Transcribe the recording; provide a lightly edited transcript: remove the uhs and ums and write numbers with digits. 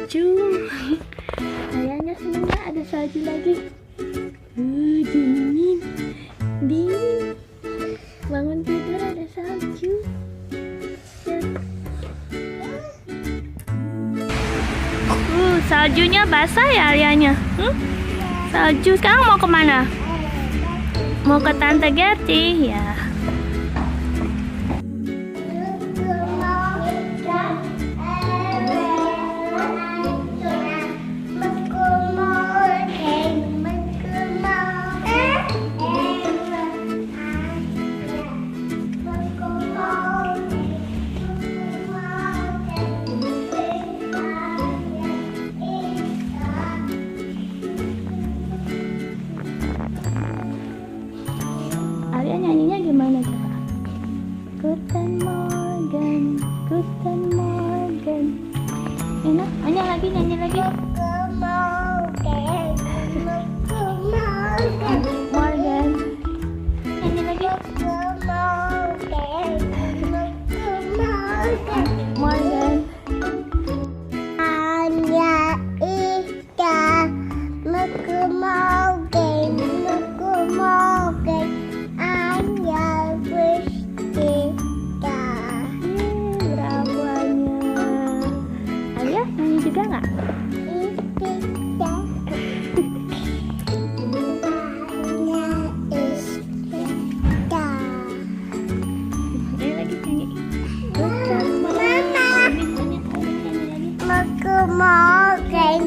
salju. Ayahnya seneng nggak ada salju lagi? Dingin, dingin. Bangun tidur ada salju. Saljunya basah ya ayahnya. Salju. Sekarang mau kemana? Mau ke Tante Gerti ya. Alia nyanyinya gimana coba? Guten Morgen, Guten Morgen. Enak? Nyanyi lagi, nyanyi lagi. Morgen. Nyanyi lagi. Morgen. Juga nggak? Morgen,